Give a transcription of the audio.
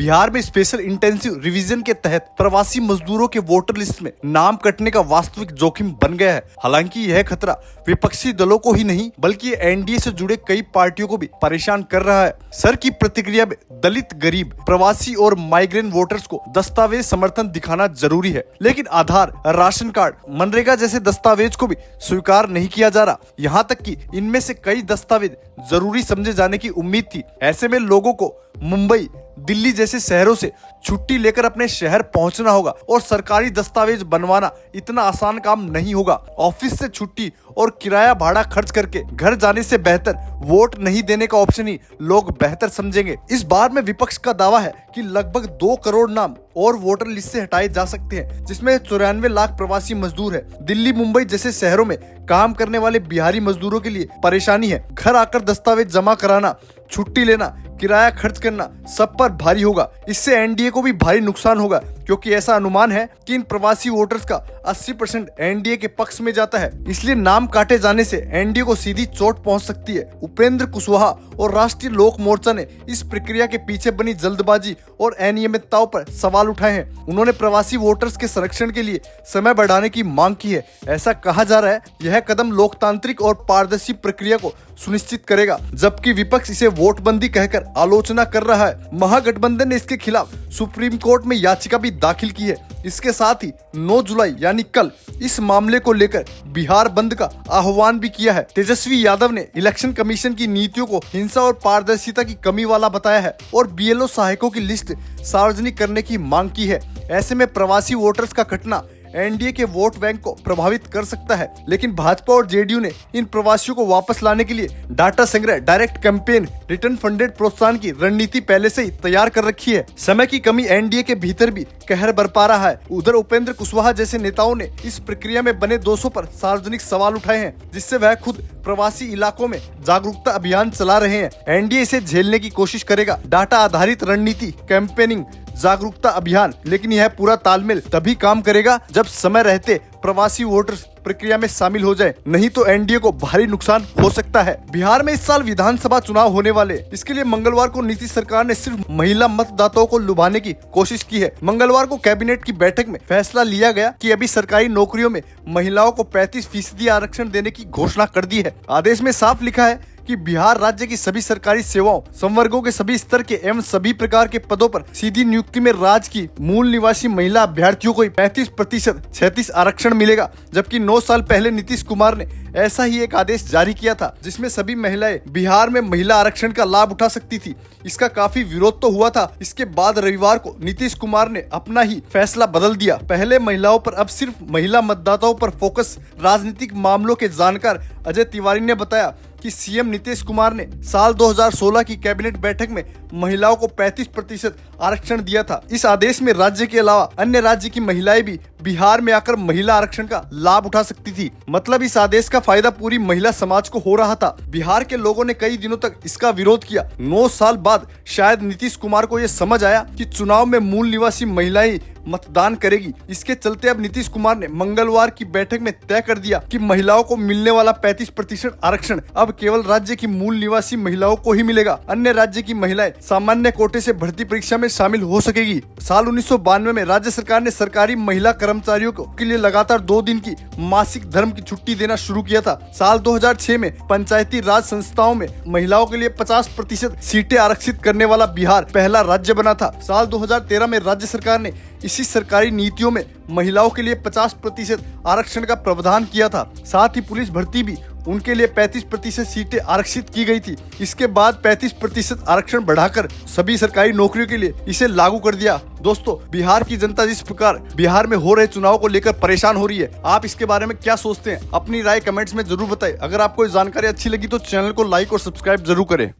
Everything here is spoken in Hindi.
बिहार में स्पेशल इंटेंसिव रिवीजन के तहत प्रवासी मजदूरों के वोटर लिस्ट में नाम कटने का वास्तविक जोखिम बन गया है। हालांकि यह खतरा विपक्षी दलों को ही नहीं बल्कि एनडीए से जुड़े कई पार्टियों को भी परेशान कर रहा है। सर की प्रतिक्रिया में दलित, गरीब, प्रवासी और माइग्रेंट वोटर्स को दस्तावेज समर्थन दिखाना जरूरी है, लेकिन आधार, राशन कार्ड, मनरेगा जैसे दस्तावेज को भी स्वीकार नहीं किया जा रहा। यहाँ तक कि इनमें से कई दस्तावेज जरूरी समझे जाने की उम्मीद थी। ऐसे में लोगों को मुंबई, दिल्ली जैसे शहरों से छुट्टी लेकर अपने शहर पहुंचना होगा और सरकारी दस्तावेज बनवाना इतना आसान काम नहीं होगा। ऑफिस से छुट्टी और किराया भाड़ा खर्च करके घर जाने से बेहतर वोट नहीं देने का ऑप्शन ही लोग बेहतर समझेंगे। इस बार में विपक्ष का दावा है कि लगभग 2 करोड़ नाम और वोटर लिस्ट से हटाए जा सकते हैं, जिसमें 94 लाख प्रवासी मजदूर है। दिल्ली, मुंबई जैसे शहरों में काम करने वाले बिहारी मजदूरों के लिए परेशानी है। घर आकर दस्तावेज जमा कराना, छुट्टी लेना, किराया खर्च करना सब पर भारी होगा। इससे एनडीए को भी भारी नुकसान होगा, क्योंकि ऐसा अनुमान है कि इन प्रवासी वोटर्स का 80% एनडीए के पक्ष में जाता है। इसलिए नाम काटे जाने से एनडीए को सीधी चोट पहुंच सकती है। उपेंद्र कुशवाहा और राष्ट्रीय लोक मोर्चा ने इस प्रक्रिया के पीछे बनी जल्दबाजी और अनियमितताओं पर सवाल उठाए हैं। उन्होंने प्रवासी वोटर्स के संरक्षण के लिए समय बढ़ाने की मांग की है। ऐसा कहा जा रहा है यह कदम लोकतांत्रिक और पारदर्शी प्रक्रिया को सुनिश्चित करेगा, जबकि विपक्ष इसे वोटबंदी कहकर आलोचना कर रहा है। महागठबंधन ने इसके खिलाफ सुप्रीम कोर्ट में याचिका भी दाखिल की है। इसके साथ ही 9 जुलाई यानी कल इस मामले को लेकर बिहार बंद का आह्वान भी किया है। तेजस्वी यादव ने इलेक्शन कमीशन की नीतियों को हिंसा और पारदर्शिता की कमी वाला बताया है और बीएलओ सहायकों की लिस्ट सार्वजनिक करने की मांग की है। ऐसे में प्रवासी वोटर्स का घटना एनडीए के वोट बैंक को प्रभावित कर सकता है, लेकिन भाजपा और जेडीयू ने इन प्रवासियों को वापस लाने के लिए डाटा संग्रह, डायरेक्ट कैंपेन, रिटर्न फंडेड प्रोत्साहन की रणनीति पहले से ही तैयार कर रखी है। समय की कमी एनडीए के भीतर भी कहर बरपा रहा है। उधर उपेंद्र कुशवाहा जैसे नेताओं ने इस प्रक्रिया में बने दोषों पर सार्वजनिक सवाल उठाए हैं, जिससे वह खुद प्रवासी इलाकों में जागरूकता अभियान चला रहे हैं। एनडीए इसे झेलने की कोशिश करेगा। डाटा आधारित रणनीति, कैंपेनिंग, जागरूकता अभियान, लेकिन यह पूरा तालमेल तभी काम करेगा जब समय रहते प्रवासी वोटर्स प्रक्रिया में शामिल हो जाए, नहीं तो एनडीए को भारी नुकसान हो सकता है। बिहार में इस साल विधानसभा चुनाव होने वाले, इसके लिए मंगलवार को नीतीश सरकार ने सिर्फ महिला मतदाताओं को लुभाने की कोशिश की है। मंगलवार को कैबिनेट की बैठक में फैसला लिया गया कि अभी सरकारी नौकरियों में महिलाओं को 35% आरक्षण देने की घोषणा कर दी है। आदेश में साफ लिखा है कि बिहार राज्य की सभी सरकारी सेवाओं, संवर्गों के सभी स्तर के एवं सभी प्रकार के पदों पर सीधी नियुक्ति में राज्य की मूल निवासी महिला अभ्यर्थियों को 35% 36 आरक्षण मिलेगा, जबकि 9 साल पहले नीतीश कुमार ने ऐसा ही एक आदेश जारी किया था, जिसमें सभी महिलाएं बिहार में महिला आरक्षण का लाभ उठा सकती थी। इसका काफी विरोध तो हुआ था। इसके बाद रविवार को नीतीश कुमार ने अपना ही फैसला बदल दिया। पहले महिलाओं पर, अब सिर्फ महिला मतदाताओं पर फोकस। राजनीतिक मामलों के जानकार अजय तिवारी ने बताया कि सीएम नीतीश कुमार ने साल 2016 की कैबिनेट बैठक में महिलाओं को 35% आरक्षण दिया था। इस आदेश में राज्य के अलावा अन्य राज्य की महिलाएं भी बिहार में आकर महिला आरक्षण का लाभ उठा सकती थी। मतलब इस आदेश का फायदा पूरी महिला समाज को हो रहा था। बिहार के लोगों ने कई दिनों तक इसका विरोध किया। 9 साल बाद शायद नीतीश कुमार को यह समझ आया कि चुनाव में मूल निवासी महिलाएं मतदान करेगी। इसके चलते अब नीतीश कुमार ने मंगलवार की बैठक में तय कर दिया कि महिलाओं को मिलने वाला 35% आरक्षण अब केवल राज्य की मूल निवासी महिलाओं को ही मिलेगा। अन्य राज्य की महिलाएं सामान्य कोटे से भर्ती परीक्षा में शामिल हो सकेगी। साल 1992 में राज्य सरकार ने सरकारी महिला कर्मचारियों के लिए लगातार 2 दिन की मासिक धर्म की छुट्टी देना शुरू किया था। साल 2006 में पंचायती राज संस्थाओं में महिलाओं के लिए 50% सीटें आरक्षित करने वाला बिहार पहला राज्य बना था। साल 2013 में राज्य सरकार ने इसी सरकारी नीतियों में महिलाओं के लिए 50% आरक्षण का प्रावधान किया था। साथ ही पुलिस भर्ती भी उनके लिए 35% सीटें आरक्षित की गई थी। इसके बाद 35% आरक्षण बढ़ाकर सभी सरकारी नौकरियों के लिए इसे लागू कर दिया। दोस्तों, बिहार की जनता जिस प्रकार बिहार में हो रहे चुनाव को लेकर परेशान हो रही है, आप इसके बारे में क्या सोचते हैं? अपनी राय कमेंट्स में जरूर बताएं। अगर आपको ये जानकारी अच्छी लगी तो चैनल को लाइक और सब्सक्राइब जरूर करें।